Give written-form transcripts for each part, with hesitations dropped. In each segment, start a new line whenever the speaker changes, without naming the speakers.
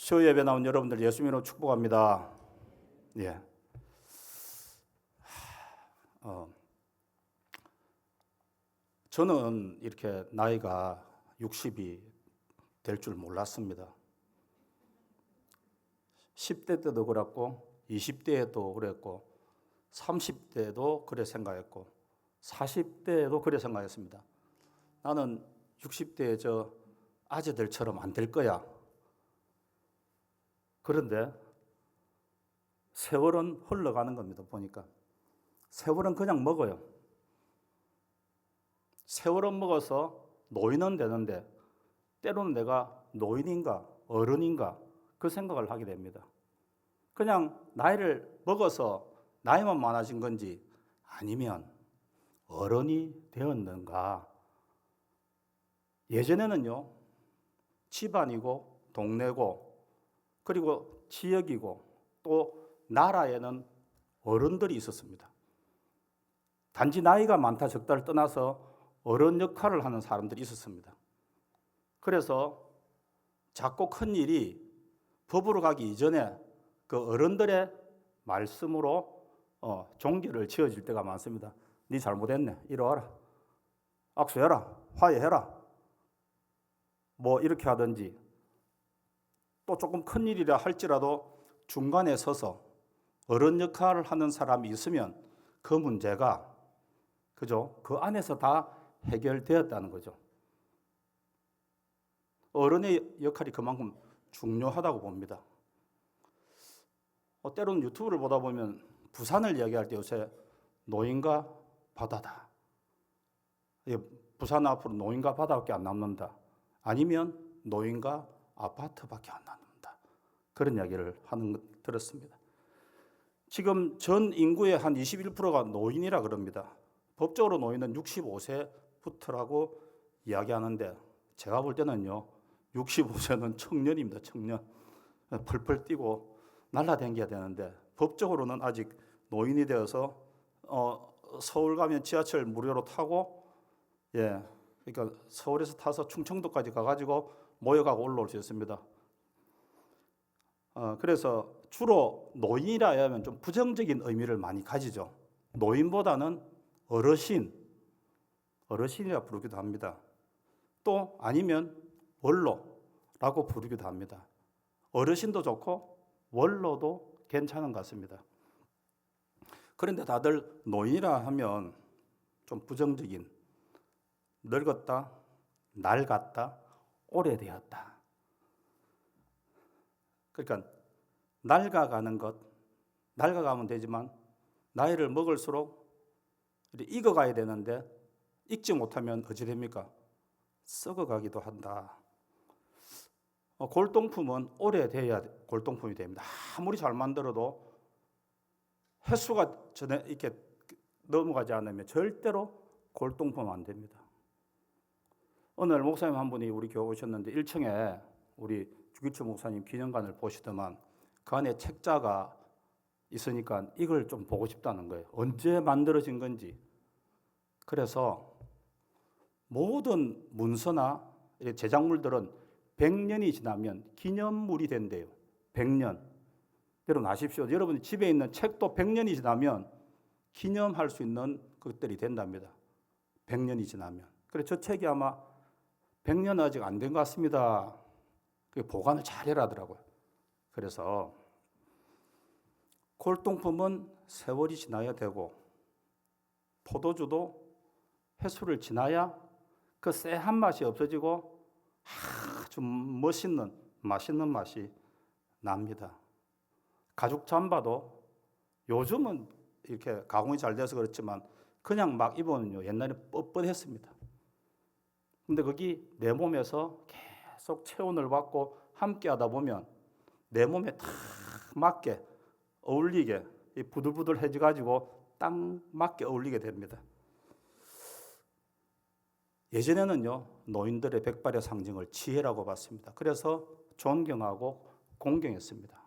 수요 예배 나온 여러분들 예수님으로 축복합니다. 예. 저는 이렇게 나이가 60이 될 줄 몰랐습니다. 10대 때도 그랬고 20대에도 그랬고 30대도 그래 생각했고 40대에도 그래 생각했습니다. 나는 60대에 저 아재들처럼 안 될 거야. 그런데 세월은 흘러가는 겁니다. 보니까 세월은 그냥 먹어요. 세월은 먹어서 노인은 되는데 때로는 내가 노인인가 어른인가 그 생각을 하게 됩니다. 그냥 나이를 먹어서 나이만 많아진 건지 아니면 어른이 되었는가. 예전에는요, 집안이고 동네고 그리고 지역이고 또 나라에는 어른들이 있었습니다. 단지 나이가 많다 적다를 떠나서 어른 역할을 하는 사람들이 있었습니다. 그래서 작고 큰 일이 법으로 가기 이전에 그 어른들의 말씀으로 종결을 지어질 때가 많습니다. 네 잘못했네. 이리 와라. 악수해라. 화해해라. 뭐 이렇게 하든지 또 조금 큰 일이라 할지라도 중간에 서서 어른 역할을 하는 사람이 있으면 그 문제가 그죠? 그 안에서 다 해결되었다는 거죠. 어른의 역할이 그만큼 중요하다고 봅니다. 때로는 유튜브를 보다 보면 부산을 이야기할 때 요새 노인과 바다다. 부산 앞으로 노인과 바다밖에 안 남는다. 아니면 노인과 아파트밖에 안 남는다. 그런 이야기를 하는 거 들었습니다. 지금 전 인구의 한 21%가 노인이라 그럽니다. 법적으로 노인은 65세부터라고 이야기하는데 제가 볼 때는요. 65세는 청년입니다. 청년. 펄펄 뛰고 날아다녀야 되는데 법적으로는 아직 노인이 되어서 서울 가면 지하철 무료로 타고 그러니까 서울에서 타서 충청도까지 가가지고 모여가고 올라올 수 있습니다. 그래서 주로 노인이라 하면 좀 부정적인 의미를 많이 가지죠. 노인보다는 어르신이라 부르기도 합니다. 또 아니면 원로라고 부르기도 합니다. 어르신도 좋고 원로도 괜찮은 것 같습니다. 그런데 다들 노인이라 하면 좀 부정적인 늙었다, 낡았다, 오래되었다. 그러니까 낡아가는 것, 낡아가면 되지만 나이를 먹을수록 익어가야 되는데 익지 못하면 어찌 됩니까? 썩어가기도 한다. 골동품은 오래돼야 골동품이 됩니다. 아무리 잘 만들어도 횟수가 전에 이렇게 넘어가지 않으면 절대로 골동품 안 됩니다. 오늘 목사님 한 분이 우리 교회 오셨는데 1층에 우리 주기철 목사님 기념관을 보시더만 그 안에 책자가 있으니까 이걸 좀 보고 싶다는 거예요. 언제 만들어진 건지. 그래서 모든 문서나 제작물들은 100년이 지나면 기념물이 된대요. 100년. 여러분 아십시오. 여러분 집에 있는 책도 100년이 지나면 기념할 수 있는 것들이 된답니다. 100년이 지나면. 그래서 저 책이 아마 100년 아직 안 된 것 같습니다. 보관을 잘 해라더라고요. 그래서 골동품은 세월이 지나야 되고 포도주도 횟수를 지나야 그 쎄한 맛이 없어지고 아주 멋있는 맛있는 맛이 납니다. 가죽 잠바도 요즘은 이렇게 가공이 잘 돼서 그렇지만 그냥 막 입으면요 옛날에 뻣뻣했습니다. 근데 거기 내 몸에서 계속 체온을 받고 함께 하다 보면 내 몸에 딱 맞게 어울리게 부들부들해져가지고 딱 맞게 어울리게 됩니다. 예전에는요 노인들의 백발의 상징을 지혜라고 봤습니다. 그래서 존경하고 공경했습니다.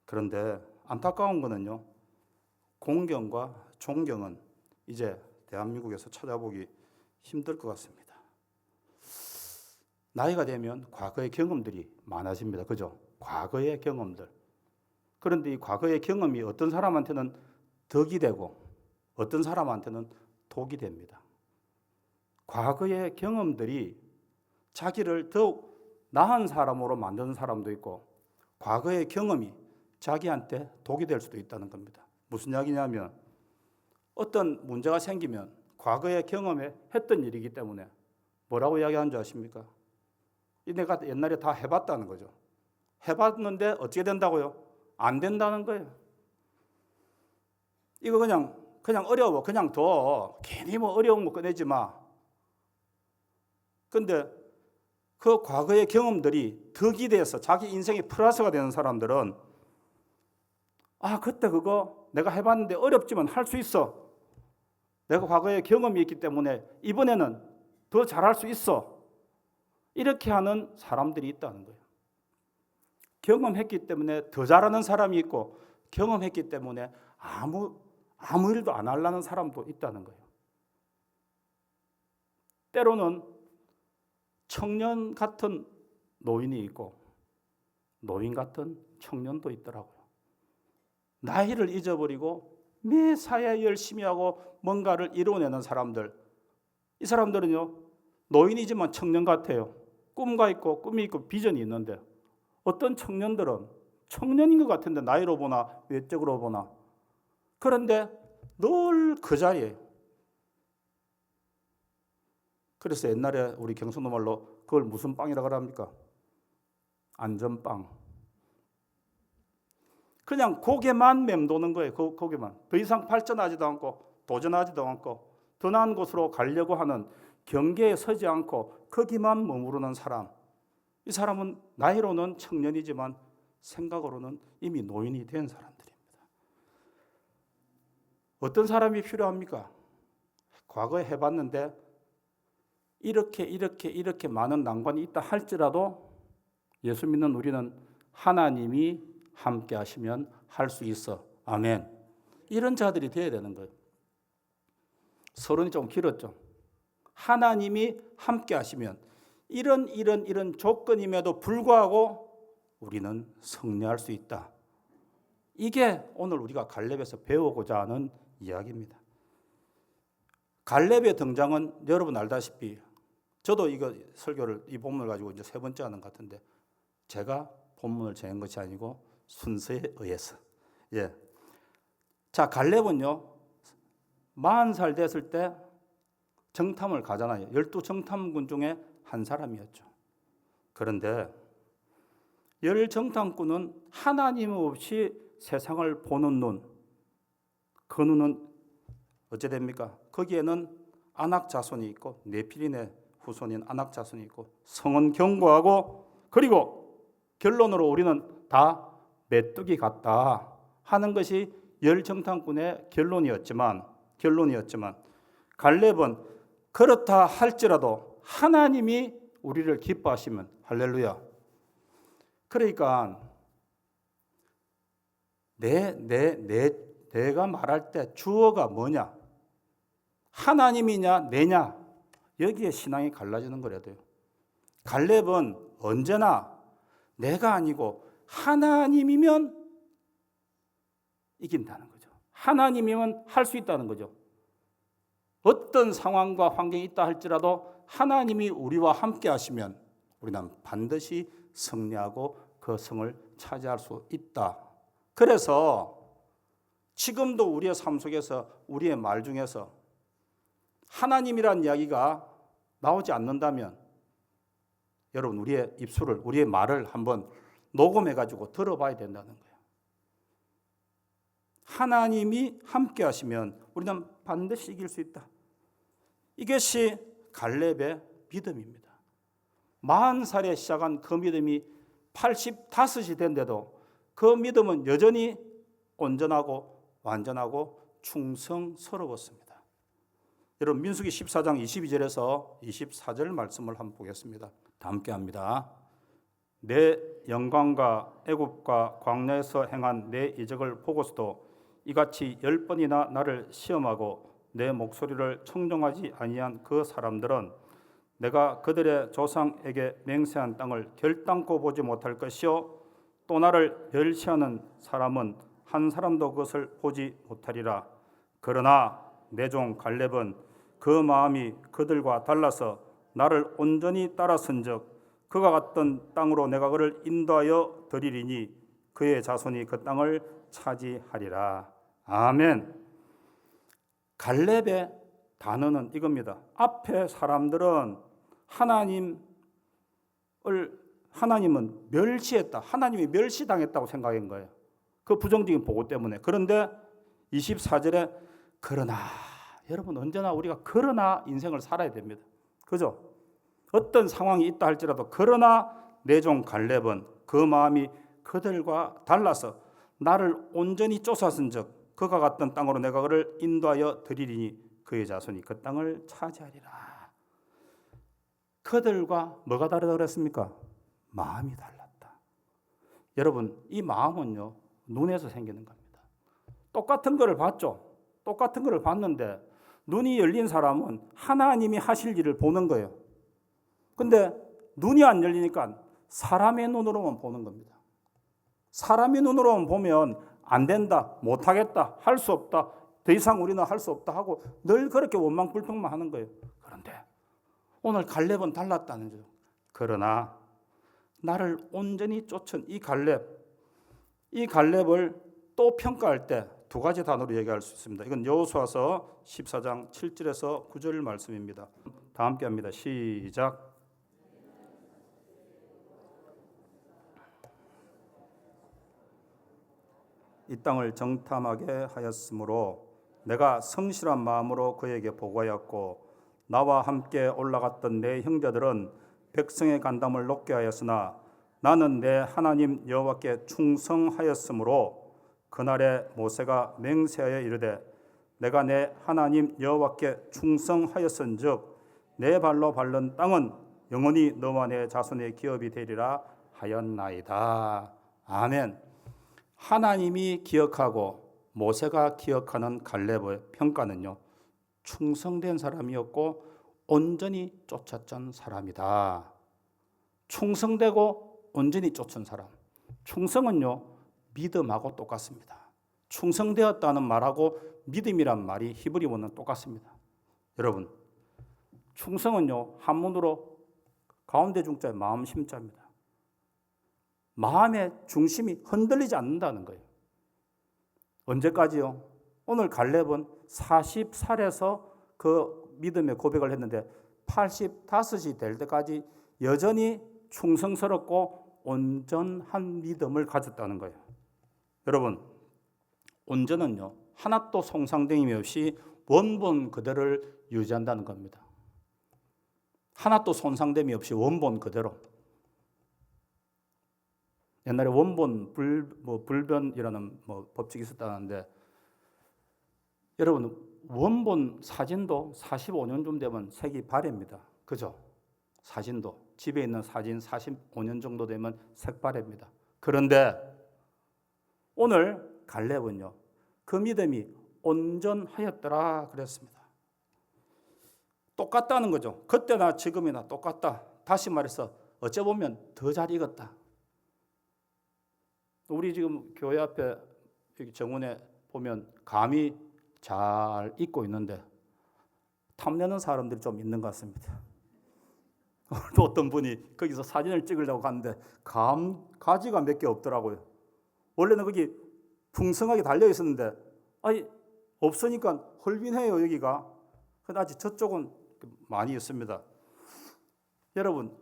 그런데 안타까운 거는요 공경과 존경은 이제 대한민국에서 찾아보기 힘들 것 같습니다. 나이가 되면 과거의 경험들이 많아집니다. 그죠? 과거의 경험들. 그런데 이 과거의 경험이 어떤 사람한테는 덕이 되고 어떤 사람한테는 독이 됩니다. 과거의 경험들이 자기를 더욱 나은 사람으로 만드는 사람도 있고 과거의 경험이 자기한테 독이 될 수도 있다는 겁니다. 무슨 이야기냐면 어떤 문제가 생기면 과거의 경험에 했던 일이기 때문에 뭐라고 이야기하는 줄 아십니까? 내가 옛날에 다 해봤다는 거죠. 해봤는데 어떻게 된다고요? 안 된다는 거예요. 이거 그냥 어려워. 그냥 둬. 괜히 뭐 어려운 거 꺼내지 마. 근데 그 과거의 경험들이 덕이 돼서 자기 인생의 플러스가 되는 사람들은 그때 그거 내가 해봤는데 어렵지만 할 수 있어. 내가 과거에 경험이 있기 때문에 이번에는 더 잘할 수 있어. 이렇게 하는 사람들이 있다는 거예요. 경험했기 때문에 더 잘하는 사람이 있고 경험했기 때문에 아무 일도 안 하려는 사람도 있다는 거예요. 때로는 청년 같은 노인이 있고 노인 같은 청년도 있더라고요. 나이를 잊어버리고 매사에 열심히 하고 뭔가를 이루어내는 사람들. 이 사람들은요, 노인이지만 청년 같아요. 꿈과 있고 꿈이 있고 비전이 있는데 어떤 청년들은 청년인 것 같은데 나이로 보나 외적으로 보나 그런데 늘 그 자리에. 그래서 옛날에 우리 경상도 말로 그걸 무슨 빵이라고 합니까? 안전빵. 그냥 고개만 맴도는 거예요. 고개만. 더 이상 발전하지도 않고 도전하지도 않고 더 나은 곳으로 가려고 하는 경계에 서지 않고 거기만 머무르는 사람. 이 사람은 나이로는 청년이지만 생각으로는 이미 노인이 된 사람들입니다. 어떤 사람이 필요합니까? 과거에 해봤는데 이렇게 많은 난관이 있다 할지라도 예수 믿는 우리는 하나님이 함께 하시면 할 수 있어. 아멘. 이런 자들이 되어야 되는 거예요. 서론이 좀 길었죠. 하나님이 함께 하시면 이런 조건임에도 불구하고 우리는 승리할 수 있다. 이게 오늘 우리가 갈렙에서 배우고자 하는 이야기입니다. 갈렙의 등장은 여러분 알다시피 저도 이거 설교를 이 본문을 가지고 이제 3번째 하는 것 같은데 제가 본문을 정한 것이 아니고 순서에 의해서. 자, 갈렙은요 40살 됐을 때 정탐을 가잖아요. 12정탐군 중에 한 사람이었죠. 그런데 정탐꾼은 하나님 없이 세상을 보는 눈, 그 눈은 어째 됩니까? 거기에는 아낙 자손이 있고 네피린의 후손인 아낙 자손이 있고 성은 견고하고 그리고 결론으로 우리는 다 메뚜기 같다 하는 것이 정탐꾼의 결론이었지만 갈렙은 그렇다 할지라도 하나님이 우리를 기뻐하시면 할렐루야. 그러니까 내가 말할 때 주어가 뭐냐? 하나님이냐 내냐? 여기에 신앙이 갈라지는 거라도요. 갈렙은 언제나 내가 아니고 하나님이면 이긴다는 거죠. 하나님이면 할 수 있다는 거죠. 어떤 상황과 환경이 있다 할지라도 하나님이 우리와 함께 하시면 우리는 반드시 승리하고 그 성을 차지할 수 있다. 그래서 지금도 우리의 삶 속에서 우리의 말 중에서 하나님이란 이야기가 나오지 않는다면 여러분 우리의 말을 한번 녹음해가지고 들어봐야 된다는 거예요. 하나님이 함께 하시면 우리는 반드시 이길 수 있다. 이것이 갈렙의 믿음입니다. 40살에 시작한 그 믿음이 85이 된데도 그 믿음은 여전히 온전하고 완전하고 충성스러웠습니다. 여러분 민수기 14장 22절에서 24절 말씀을 한번 보겠습니다. 다 함께 합니다. 내 영광과 애굽과 광야에서 행한 내 이적을 보고서도 이같이 10번이나 나를 시험하고 내 목소리를 청종하지 아니한 그 사람들은 내가 그들의 조상에게 맹세한 땅을 결단코 보지 못할 것이요 또 나를 멸시하는 사람은 한 사람도 그것을 보지 못하리라. 그러나 내 종 갈렙은 그 마음이 그들과 달라서 나를 온전히 따라선즉 그가 갔던 땅으로 내가 그를 인도하여 드리리니 그의 자손이 그 땅을 차지하리라. 아멘. 갈렙의 단어는 이겁니다. 앞에 사람들은 하나님은 멸시했다. 하나님이 멸시당했다고 생각한 거예요. 그 부정적인 보고 때문에. 그런데 24절에 그러나, 여러분 언제나 우리가 그러나 인생을 살아야 됩니다. 그죠? 어떤 상황이 있다 할지라도 그러나 내 종 갈렙은 그 마음이 그들과 달라서 나를 온전히 쫓아선즉 그가 갔던 땅으로 내가 그를 인도하여 드리리니 그의 자손이 그 땅을 차지하리라. 그들과 뭐가 다르다고 그랬습니까? 마음이 달랐다. 여러분 이 마음은요 눈에서 생기는 겁니다. 똑같은 거를 봤죠. 똑같은 거를 봤는데 눈이 열린 사람은 하나님이 하실 일을 보는 거예요. 근데 눈이 안 열리니까 사람의 눈으로만 보는 겁니다. 사람의 눈으로만 보면 안 된다, 못하겠다, 할 수 없다, 더 이상 우리는 할 수 없다 하고 늘 그렇게 원망불평만 하는 거예요. 그런데 오늘 갈렙은 달랐다는 거죠. 그러나 나를 온전히 쫓은 이 갈렙을 또 평가할 때 두 가지 단어로 얘기할 수 있습니다. 이건 여호수아서 14장 7절에서 9절 말씀입니다. 다 함께 합니다. 시작. 이 땅을 정탐하게 하였으므로 내가 성실한 마음으로 그에게 보고하였고 나와 함께 올라갔던 내 형제들은 백성의 간담을 높게 하였으나 나는 내 하나님 여호와께 충성하였으므로 그날에 모세가 맹세하여 이르되 내가 내 하나님 여호와께 충성하였은즉 내 발로 밟는 땅은 영원히 너와 내 자손의 기업이 되리라 하였나이다. 아멘. 하나님이 기억하고 모세가 기억하는 갈렙의 평가는요 충성된 사람이었고 온전히 쫓았던 사람이다. 충성되고 온전히 쫓은 사람. 충성은요 믿음하고 똑같습니다. 충성되었다는 말하고 믿음이란 말이 히브리 원어는 똑같습니다. 여러분 충성은요 한문으로 가운데 중자에 마음 심자입니다. 마음의 중심이 흔들리지 않는다는 거예요. 언제까지요? 오늘 갈렙은 40살에서 그 믿음의 고백을 했는데 85이 될 때까지 여전히 충성스럽고 온전한 믿음을 가졌다는 거예요. 여러분 온전은요 하나도 송상됨이 없이 원본 그대로를 유지한다는 겁니다. 하나도 손상됨이 없이 원본 그대로. 옛날에 원본 불변이라는 법칙이 있었다는데 여러분 원본 사진도 45년쯤 되면 색이 바래입니다. 그죠? 사진도 집에 있는 사진 45년 정도 되면 색바래입니다. 그런데 오늘 갈렙은요 그 믿음이 온전하였더라 그랬습니다. 똑같다는 거죠. 그때나 지금이나 똑같다. 다시 말해서 어째 보면 더 잘 익었다. 우리 지금 교회 앞에 정원에 보면 감이 잘 익고 있는데 탐내는 사람들이 좀 있는 것 같습니다. 또 어떤 분이 거기서 사진을 찍으려고 갔는데 가지가 몇 개 없더라고요. 원래는 거기 풍성하게 달려 있었는데 없으니까 헐빈해요 여기가. 근데 아직 저쪽은 많이 있습니다. 여러분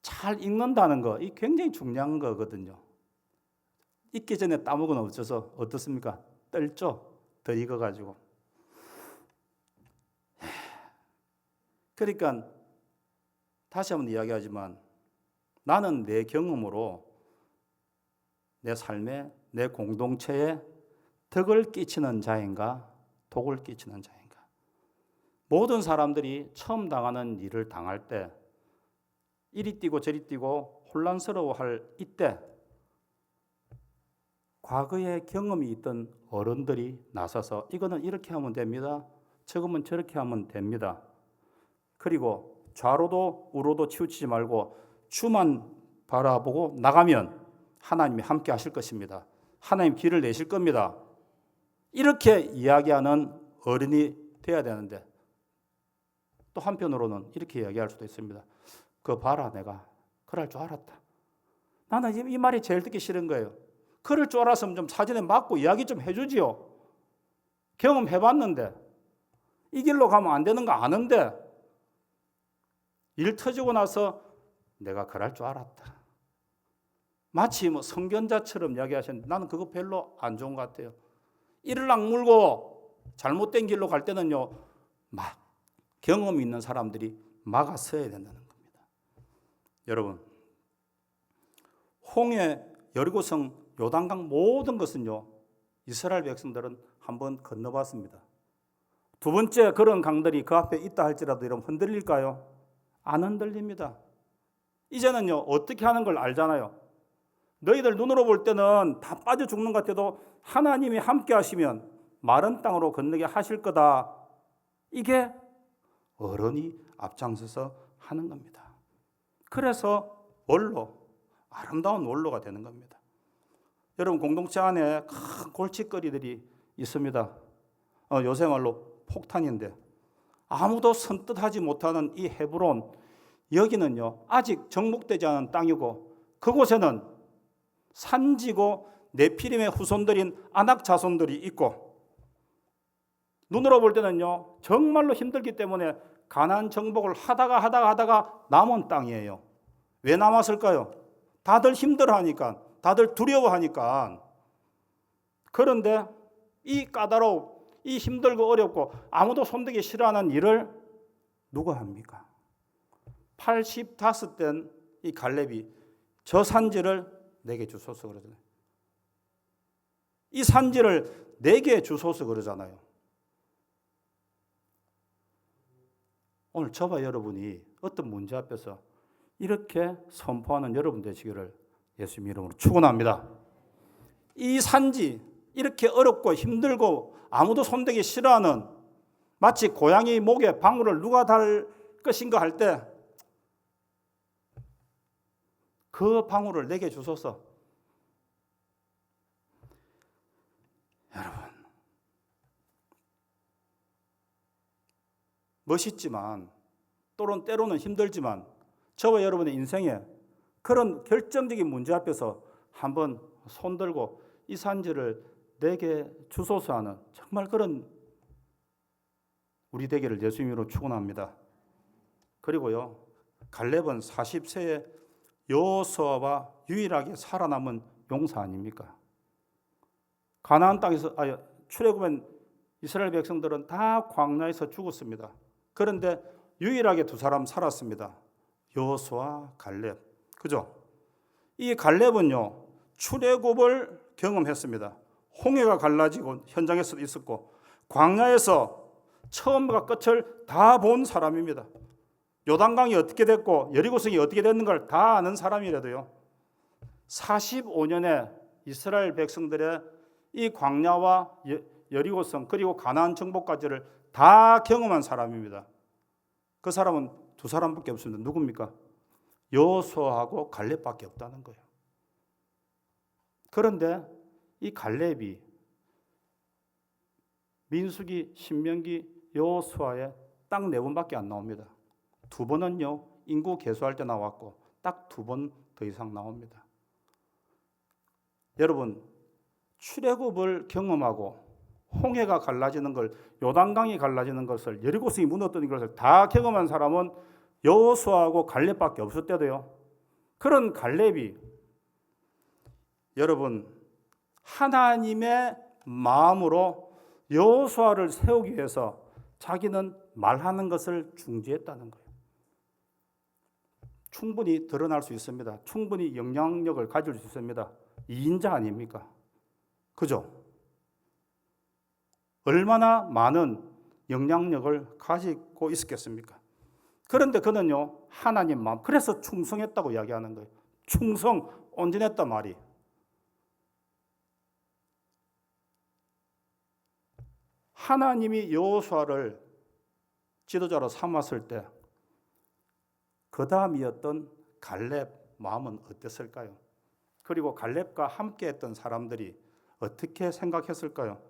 잘 익는다는 거 이 굉장히 중요한 거거든요. 익기 전에 따먹은 없어서 어떻습니까? 떨죠? 더 익어가지고. 그러니까 다시 한번 이야기하지만 나는 내 경험으로 내 삶에 내 공동체에 덕을 끼치는 자인가 독을 끼치는 자인가. 모든 사람들이 처음 당하는 일을 당할 때 이리 뛰고 저리 뛰고 혼란스러워할 이때 과거에 경험이 있던 어른들이 나서서 이거는 이렇게 하면 됩니다. 저거는 저렇게 하면 됩니다. 그리고 좌로도 우로도 치우치지 말고 주만 바라보고 나가면 하나님이 함께 하실 것입니다. 하나님 길을 내실 겁니다. 이렇게 이야기하는 어른이 돼야 되는데 또 한편으로는 이렇게 이야기할 수도 있습니다. 그거 봐라, 내가 그럴 줄 알았다. 나는 이 말이 제일 듣기 싫은 거예요. 그럴 줄 알았으면 좀 사전에 맞고 이야기 좀 해주지요. 경험해봤는데 이 길로 가면 안 되는 거 아는데 일 터지고 나서 내가 그럴 줄 알았다. 마치 뭐 성견자처럼 이야기하셨는데 나는 그거 별로 안 좋은 것 같아요. 이를 악물고 잘못된 길로 갈 때는요, 막 경험이 있는 사람들이 막아서야 된다는 겁니다. 여러분, 홍해, 여리고성, 요단강 모든 것은요, 이스라엘 백성들은 한번 건너봤습니다. 두 번째 그런 강들이 그 앞에 있다 할지라도 여러분 흔들릴까요? 안 흔들립니다. 이제는요, 어떻게 하는 걸 알잖아요. 너희들 눈으로 볼 때는 다 빠져 죽는 것 같아도 하나님이 함께 하시면 마른 땅으로 건너게 하실 거다. 이게 어른이 앞장서서 하는 겁니다. 그래서 원로, 아름다운 원로가 되는 겁니다. 여러분, 공동체 안에 큰 골칫거리들이 있습니다. 요새 말로 폭탄인데 아무도 선뜻하지 못하는 이 헤브론, 여기는요 아직 정복되지 않은 땅이고 그곳에는 산지고 네피림의 후손들인 아낙 자손들이 있고 눈으로 볼 때는요 정말로 힘들기 때문에 가나안 정복을 하다가 남은 땅이에요. 왜 남았을까요? 다들 힘들어하니까, 다들 두려워하니까. 그런데 이 까다로운, 이 힘들고 어렵고 아무도 손대기 싫어하는 일을 누가 합니까? 85된 이 갈렙이 저 산지를 내게 주소서 그러잖아요. 이 산지를 내게 주소서 그러잖아요. 오늘 저와 여러분이 어떤 문제 앞에서 이렇게 선포하는 여러분 되시기를 예수님 이름으로 축원합니다. 이 산지, 이렇게 어렵고 힘들고 아무도 손대기 싫어하는, 마치 고양이 목에 방울을 누가 달 것인가 할 때 그 방울을 내게 주소서. 여러분, 멋있지만 때로는 힘들지만 저와 여러분의 인생에 그런 결정적인 문제 앞에서 한번 손들고 이 산지를 내게 주소서 하는 정말 그런 우리 되기를 예수님으로 축원합니다. 그리고요, 갈렙은 40세에 여호수아와 유일하게 살아남은 용사 아닙니까? 가나안 땅에서 출애굽한 이스라엘 백성들은 다 광야에서 죽었습니다. 그런데 유일하게 두 사람 살았습니다. 여호수아, 갈렙. 그죠? 이 갈렙은요 출애굽을 경험했습니다. 홍해가 갈라지고 현장에서도 있었고 광야에서 처음과 끝을 다 본 사람입니다. 요단강이 어떻게 됐고 여리고성이 어떻게 됐는가를 다 아는 사람이라도요 45년의 이스라엘 백성들의 이 광야와 여리고성 그리고 가나안 정복까지를 다 경험한 사람입니다. 그 사람은 두 사람밖에 없습니다. 누굽니까? 여호수아하고 갈렙밖에 없다는 거예요. 그런데 이 갈렙이 민수기, 신명기, 여호수아에 딱 4번밖에 안 나옵니다. 2번은요 인구 개수할 때 나왔고 딱 2번 더 이상 나옵니다. 여러분, 출애굽을 경험하고 홍해가 갈라지는 걸, 요단강이 갈라지는 것을, 여리고성이 무너뜨린 것을 다 경험한 사람은 여호수아하고 갈렙밖에 없을 때도요. 그런 갈렙이 여러분 하나님의 마음으로 여호수아를 세우기 위해서 자기는 말하는 것을 중지했다는 거예요. 충분히 드러날 수 있습니다. 충분히 영향력을 가질 수 있습니다. 2인자 아닙니까? 그죠? 얼마나 많은 영향력을 가지고 있었겠습니까? 그런데 그는요 하나님 마음, 그래서 충성했다고 이야기하는 거예요. 충성, 온전했단 말이. 하나님이 여호수아를 지도자로 삼았을 때 그 다음이었던 갈렙 마음은 어땠을까요? 그리고 갈렙과 함께했던 사람들이 어떻게 생각했을까요?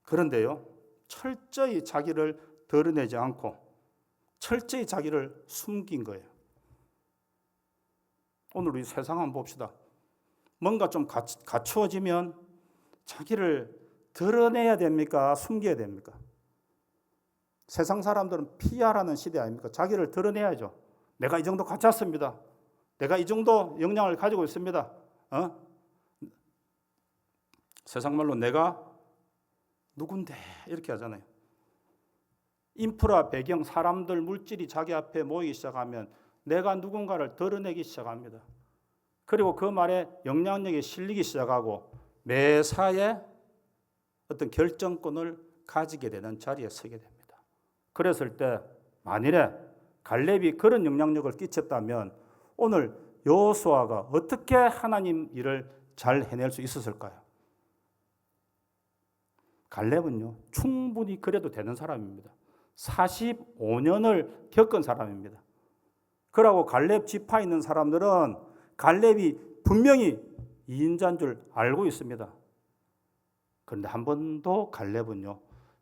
그런데요, 철저히 자기를 드러내지 않고 철저히 자기를 숨긴 거예요. 오늘 우리 세상 한번 봅시다. 뭔가 좀 갖추어지면 자기를 드러내야 됩니까? 숨겨야 됩니까? 세상 사람들은 PR하는 시대 아닙니까? 자기를 드러내야죠. 내가 이 정도 갖췄습니다. 내가 이 정도 역량을 가지고 있습니다. 세상 말로 내가 누군데 이렇게 하잖아요. 인프라 배경, 사람들, 물질이 자기 앞에 모이기 시작하면 내가 누군가를 드러내기 시작합니다. 그리고 그 말에 영향력이 실리기 시작하고 매사에 어떤 결정권을 가지게 되는 자리에 서게 됩니다. 그랬을 때 만일에 갈렙이 그런 영향력을 끼쳤다면 오늘 여호수아가 어떻게 하나님 일을 잘 해낼 수 있었을까요? 갈렙은요, 충분히 그래도 되는 사람입니다. 45년을 겪은 사람입니다. 그러고 갈렙 지파에 있는 사람들은 갈렙이 분명히 2인자인 줄 알고 있습니다. 그런데 한 번도 갈렙은요,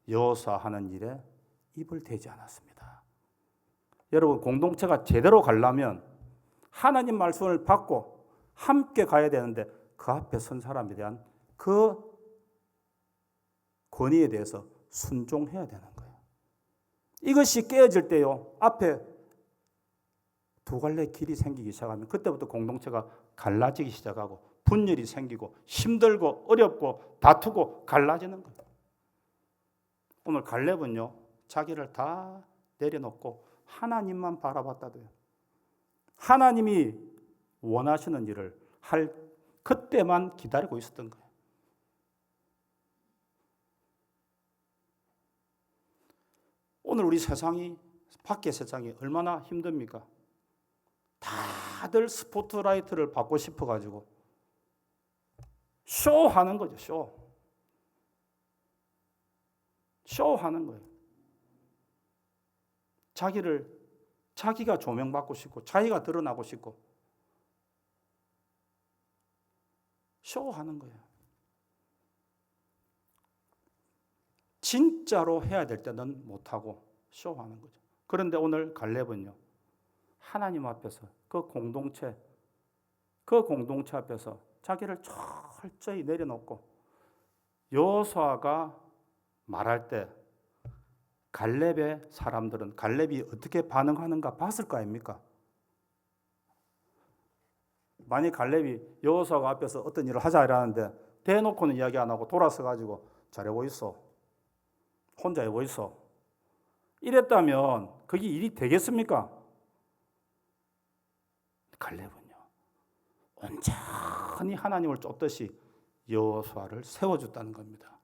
여호수아 하는 일에 입을 대지 않았습니다. 여러분, 공동체가 제대로 가려면 하나님 말씀을 받고 함께 가야 되는데 그 앞에 선 사람에 대한 그 권위에 대해서 순종해야 되는 거예요. 이것이 깨어질 때요, 앞에 두 갈래 길이 생기기 시작하면 그때부터 공동체가 갈라지기 시작하고 분열이 생기고 힘들고 어렵고 다투고 갈라지는 거예요. 오늘 갈렙은요, 자기를 다 내려놓고 하나님만 바라봤다고요. 하나님이 원하시는 일을 할 그때만 기다리고 있었던 거예요. 오늘 우리 세상이, 밖의 세상이 얼마나 힘듭니까? 다들 스포트라이트를 받고 싶어가지고 쇼하는 거죠. 쇼하는 거예요. 자기가 조명받고 싶고 자기가 드러나고 싶고 쇼하는 거예요. 진짜로 해야 될 때는 못하고 쇼하는 거죠. 그런데 오늘 갈렙은요, 하나님 앞에서 그 공동체 앞에서 자기를 철저히 내려놓고 여호수아가 말할 때 갈렙의 사람들은 갈렙이 어떻게 반응하는가 봤을 거 아닙니까? 만약 갈렙이 여호수아가 앞에서 어떤 일을 하자 이러는데 대놓고는 이야기 안 하고 돌아서 가지고 잘해보 있어, 혼자 해보 있어, 이랬다면 그게 일이 되겠습니까? 갈렙은요, 온전히 하나님을 쫓듯이 여호수아를 세워줬다는 겁니다.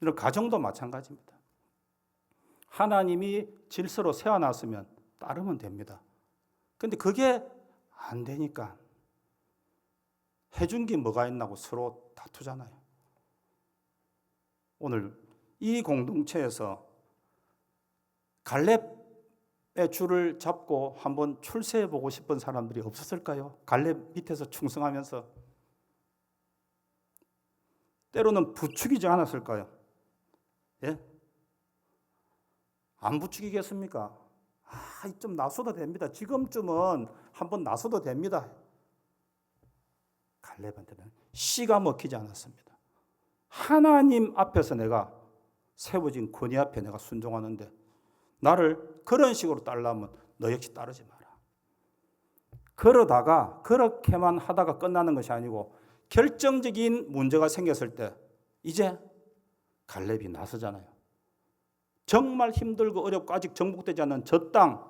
이런 가정도 마찬가지입니다. 하나님이 질서로 세워놨으면 따르면 됩니다. 그런데 그게 안 되니까 해준 게 뭐가 있나고 서로 다투잖아요. 오늘 이 공동체에서 갈렙의 줄을 잡고 한번 출세해 보고 싶은 사람들이 없었을까요? 갈렙 밑에서 충성하면서 때로는 부추기지 않았을까요? 예? 안 부추기겠습니까? 좀 나서도 됩니다. 지금쯤은 한번 나서도 됩니다. 갈렙한테는 씨가 먹히지 않았습니다. 하나님 앞에서 내가 세워진 권위 앞에 내가 순종하는데 나를 그런 식으로 따르려면 너 역시 따르지 마라. 그러다가 그렇게만 하다가 끝나는 것이 아니고 결정적인 문제가 생겼을 때 이제 갈렙이 나서잖아요. 정말 힘들고 어렵고 아직 정복되지 않은 저 땅,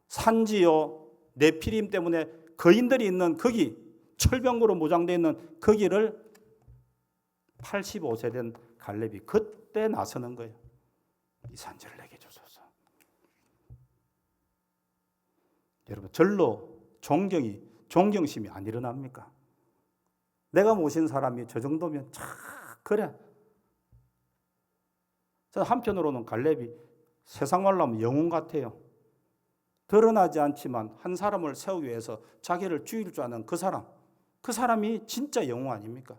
산지요, 네피림 때문에 거인들이 있는 거기, 철병구로 무장되어 있는 거기를 85세 된 갈렙이 그때 나서는 거예요. 이 산지를 내게 주소서. 여러분, 절로 존경심이 안 일어납니까? 내가 모신 사람이 저 정도면 그래. 한편으로는 갈렙이 세상 말로 하면 영웅 같아요. 드러나지 않지만 한 사람을 세우기 위해서 자기를 죽일 줄 아는 그 사람이 진짜 영웅 아닙니까?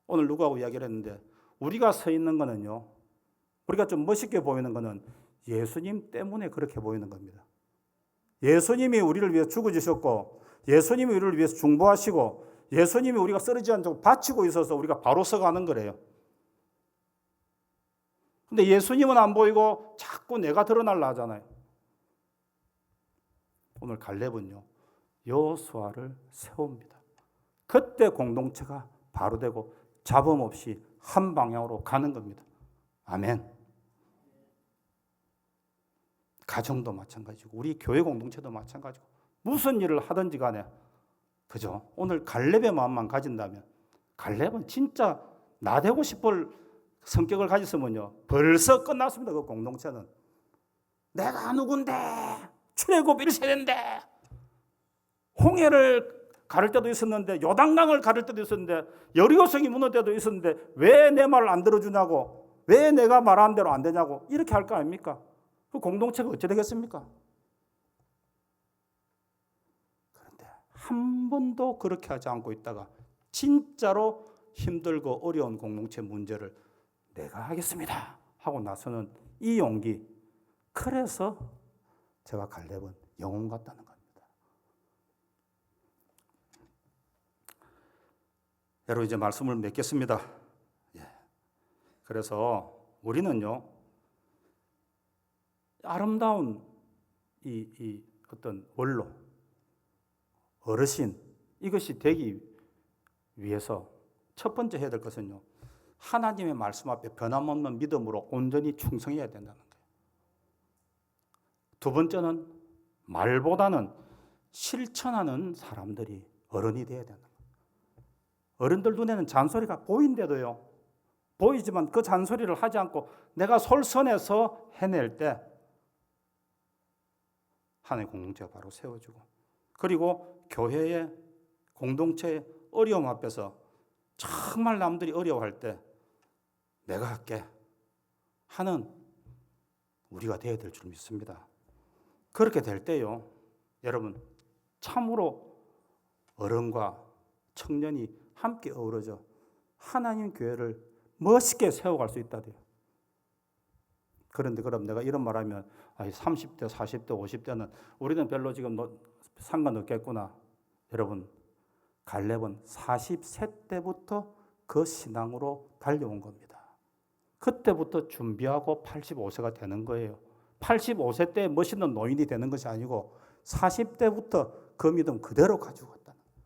오늘 누구하고 이야기를 했는데 우리가 서 있는 거는요, 우리가 좀 멋있게 보이는 거는 예수님 때문에 그렇게 보이는 겁니다. 예수님이 우리를 위해서 죽어주셨고, 예수님이 우리를 위해서 중보하시고, 예수님이 우리가 쓰러지지 않도록 바치고 있어서 우리가 바로 서가는 거래요. 근데 예수님은 안 보이고 자꾸 내가 드러날라 하잖아요. 오늘 갈렙은요, 여호수아를 세웁니다. 그때 공동체가 바로 되고 잡음 없이 한 방향으로 가는 겁니다. 아멘. 가정도 마찬가지고 우리 교회 공동체도 마찬가지고 무슨 일을 하든지 간에 그죠? 오늘 갈렙의 마음만 가진다면 갈렙은 진짜 나대고 싶을 성격을 가졌으면요 벌써 끝났습니다. 그 공동체는 내가 누군데 출애굽 1세대인데 홍해를 가를 때도 있었는데 요단강을 가를 때도 있었는데 여리고성이 무너질 때도 있었는데 왜 내 말을 안 들어주냐고 왜 내가 말한 대로 안 되냐고 이렇게 할 거 아닙니까? 그 공동체가 어찌 되겠습니까? 그런데 한 번도 그렇게 하지 않고 있다가 진짜로 힘들고 어려운 공동체 문제를 내가 하겠습니다 하고 나서는 이 용기, 그래서 제가 갈렙은 영웅 같다는 겁니다. 여러분 이제 말씀을 맺겠습니다. 그래서 우리는요 아름다운 이 어떤 원로, 어르신 이것이 되기 위해서 첫 번째 해야 될 것은요 하나님의 말씀 앞에 변함없는 믿음으로 온전히 충성해야 된다는 거예요. 두 번째는 말보다는 실천하는 사람들이 어른이 되어야 된다. 어른들 눈에는 잔소리가 보인대도요. 보이지만 그 잔소리를 하지 않고 내가 솔선해서 해낼 때 하나의 공동체가 바로 세워지고, 그리고 교회의 공동체의 어려움 앞에서 정말 남들이 어려워할 때 내가 할게 하는 우리가 되어야 될 줄 믿습니다. 그렇게 될 때요 여러분 참으로 어른과 청년이 함께 어우러져 하나님 교회를 멋있게 세워갈 수 있다대요. 그런데 그럼 내가 이런 말하면 30대, 40대, 50대는 우리는 별로 지금 상관없겠구나. 여러분 갈렙은 40세 때부터 그 신앙으로 달려온 겁니다. 그때부터 준비하고 85세가 되는 거예요. 85세 때 멋있는 노인이 되는 것이 아니고 40대부터 그 믿음 그대로 가지고 갔다는 거예요.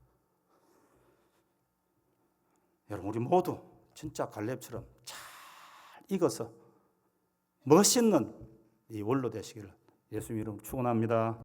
여러분 우리 모두 진짜 갈렙처럼 잘 익어서 멋있는 이 원로 되시기를 예수님 이름으로 축원합니다.